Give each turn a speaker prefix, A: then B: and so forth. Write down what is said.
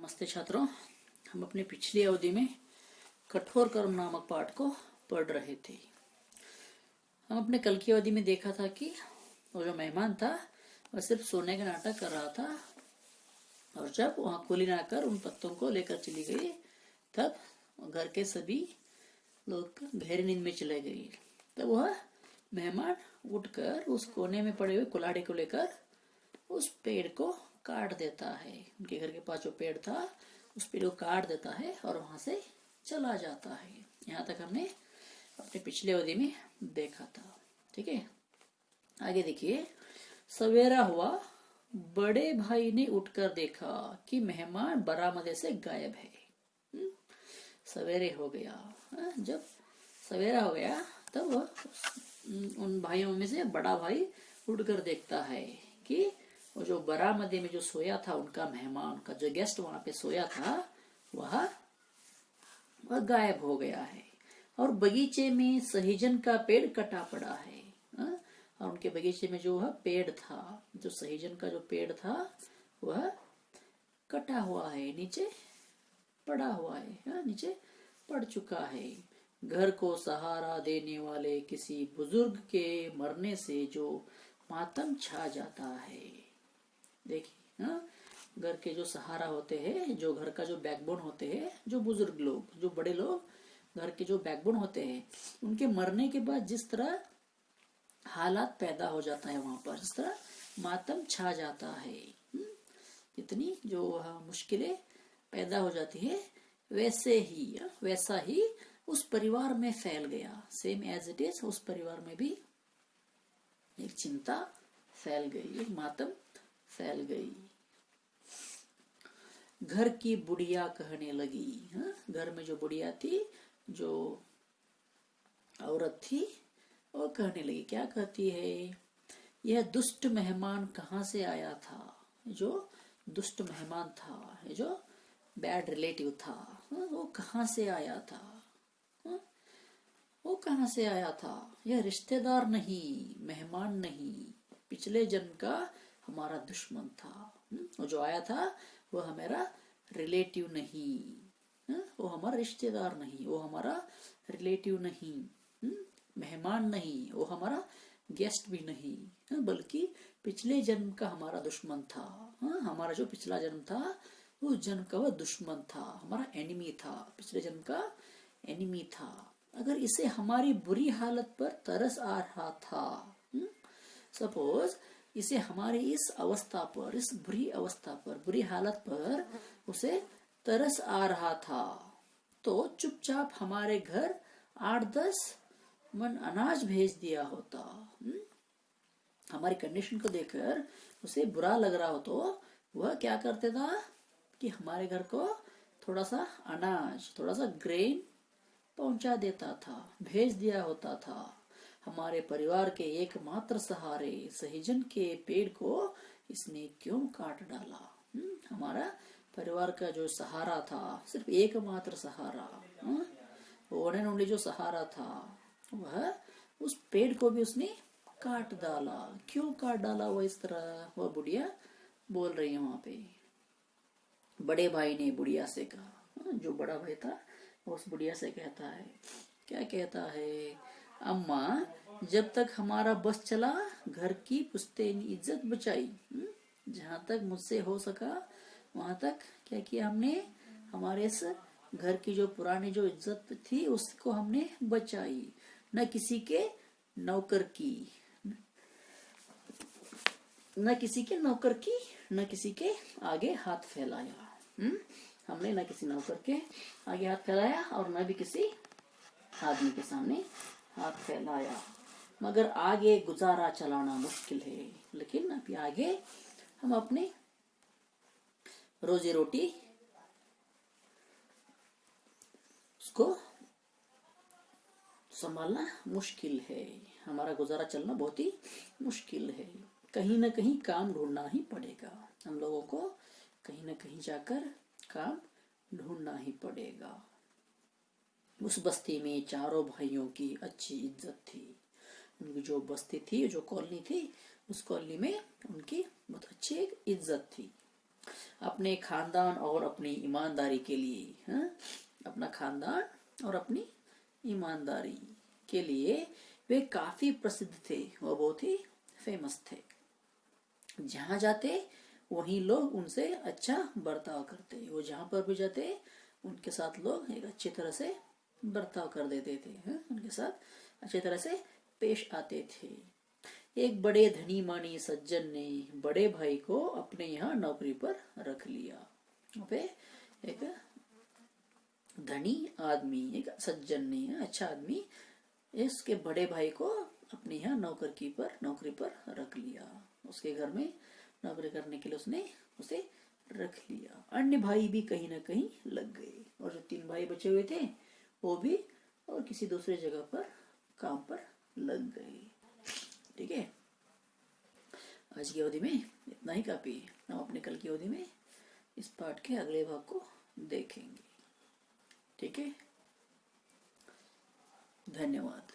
A: नमस्ते छात्रों। हम अपनी पिछली अवधि में कठोर कर्म नामक पाठ को पढ़ रहे थे। हम अपने कल की अवधि में देखा था कि वो जो मेहमान था वह सिर्फ सोने का नाटक कर रहा था, और जब वहां कुलीन आकर उन पत्तों को लेकर चली गई तब घर के सभी लोग गहरी नींद में चले गए। तब वह मेहमान उठकर उस कोने में पड़े हुए कुल्हाड़ी को लेकर उस पेड़ को काट देता है। उनके घर के पास जो पेड़ था उस पेड़ को काट देता है और वहां से चला जाता है। यहाँ तक हमने अपने पिछले अवधि में देखा था। ठीक है, आगे देखिए। सवेरा हुआ, बड़े भाई ने उठकर देखा कि मेहमान बरामदे से गायब है। सवेरे हो गया। जब सवेरा हो गया तब उन भाइयों में से बड़ा भाई उठकर देखता है कि वो जो बरामदे में जो सोया था उनका मेहमान का जो गेस्ट वहां पे सोया था वह गायब हो गया है। और बगीचे में सहीजन का पेड़ कटा पड़ा है। और उनके बगीचे में जो पेड़ था, जो सहीजन का जो पेड़ था वह कटा हुआ है, नीचे पड़ा हुआ है, नीचे पड़ चुका है। घर को सहारा देने वाले किसी बुजुर्ग के मरने से जो मातम छा जाता है। देखिए, घर के जो सहारा होते हैं, जो घर का जो बैकबोन होते हैं, जो बुजुर्ग लोग, जो बड़े लोग घर के जो बैकबोन होते हैं, उनके मरने के बाद जिस तरह हालात पैदा हो जाता है वहां पर, जिस तरह मातम छा जाता है, इतनी जो मुश्किलें पैदा हो जाती है, वैसा ही उस परिवार में फैल गया। सेम एज इट इज उस परिवार में भी एक चिंता फैल गई, एक मातम फैल गई। घर की बुढ़िया कहने लगी। घर में जो बुढ़िया थी, जो औरत थी, वो कहने लगी। क्या कहती है? यह दुष्ट मेहमान कहाँ से आया था? जो दुष्ट मेहमान था, ये जो बैड रिलेटिव था, वो कहाँ से आया था? वो कहाँ से आया था? यह रिश्तेदार नहीं, मेहमान नहीं, पिछले जन्म का हमारा दुश्मन था। वो जो आया था वो हमारा रिलेटिव नहीं, वो हमारा रिश्तेदार नहीं, वो हमारा रिलेटिव नहीं, मेहमान नहीं, वो हमारा गेस्ट भी नहीं, बल्कि पिछले जन्म का हमारा दुश्मन था। हमारा जो पिछला जन्म था उस जन्म का वह दुश्मन था, हमारा एनिमी था, पिछले जन्म का एनिमी था। अगर इसे हमारी बुरी हालत पर तरस आ रहा था, सपोज इसे हमारी इस अवस्था पर, इस बुरी अवस्था पर, बुरी हालत पर उसे तरस आ रहा था, तो चुपचाप हमारे घर 8-10 मन अनाज भेज दिया होता। हमारी कंडीशन को देखकर उसे बुरा लग रहा हो तो वह क्या करते था कि हमारे घर को थोड़ा सा अनाज, थोड़ा सा ग्रेन पहुंचा देता था, भेज दिया होता था। हमारे परिवार के एकमात्र सहारे सहीजन के पेड़ को इसने क्यों काट डाला? हमारा परिवार का जो सहारा था, सिर्फ एकमात्र सहारा, वन एंड ओनली जो सहारा था, वह उस पेड़ को भी उसने काट डाला। क्यों काट डाला वो इस तरह? वह बुढ़िया बोल रही है वहां पे। बड़े भाई ने बुढ़िया से कहा, जो बड़ा भाई था उस बुढ़िया से कहता है। क्या कहता है? अम्मा, जब तक हमारा बस चला घर की पुश्तैनी इज्जत बचाई। जहां तक मुझसे हो सका वहां तक क्या किया हमने? हमारे इस घर की जो पुरानी जो इज्जत थी उसको हमने बचाई। न किसी के नौकर की, न किसी के नौकर की, न किसी के आगे हाथ फैलाया। हमने न किसी नौकर के आगे हाथ फैलाया और न भी किसी आदमी के सामने हाथ फैलाया। मगर आगे गुजारा चलाना मुश्किल है, लेकिन अभी आगे हम अपने रोजी रोटी उसको संभालना मुश्किल है, हमारा गुजारा चलना बहुत ही मुश्किल है। कहीं ना कहीं काम ढूंढना ही पड़ेगा, हम लोगों को कहीं ना कहीं जाकर काम ढूंढना ही पड़ेगा। उस बस्ती में चारों भाइयों की अच्छी इज्जत थी। उनकी जो बस्ती थी, जो कॉलोनी थी, उस कॉलोनी में उनकी बहुत अच्छी एक इज्जत थी। अपने खानदान और अपनी ईमानदारी के लिए, हाँ? अपना खानदान और अपनी ईमानदारी के लिए वे काफी प्रसिद्ध थे, वो बहुत ही फेमस थे। जहां जाते वहीं लोग उनसे अच्छा बर्ताव करते, वो जहां पर भी जाते उनके साथ लोग एक अच्छी तरह से बर्ताव कर देते थे, हाँ? उनके साथ अच्छी तरह से पेश आते थे। एक बड़े धनी मानी सज्जन ने बड़े भाई को अपने यहाँ नौकरी पर रख लिया। वहाँ पे एक धनी आदमी, एक सज्जन ने, अच्छा आदमी, इसके बड़े भाई को अपने यहाँ नौकरी पर रख लिया। उसके घर में नौकरी करने के लिए उसने उसे रख लिया। अन्य भाई भी कहीं ना कहीं लग गए, और जो 3 भाई बचे हुए थे वो भी और किसी दूसरे जगह पर काम पर लग गए। ठीक है, आज की अवधि में इतना ही काफी है। हम अपने कल की अवधि में इस पाठ के अगले भाग को देखेंगे। ठीक है, धन्यवाद।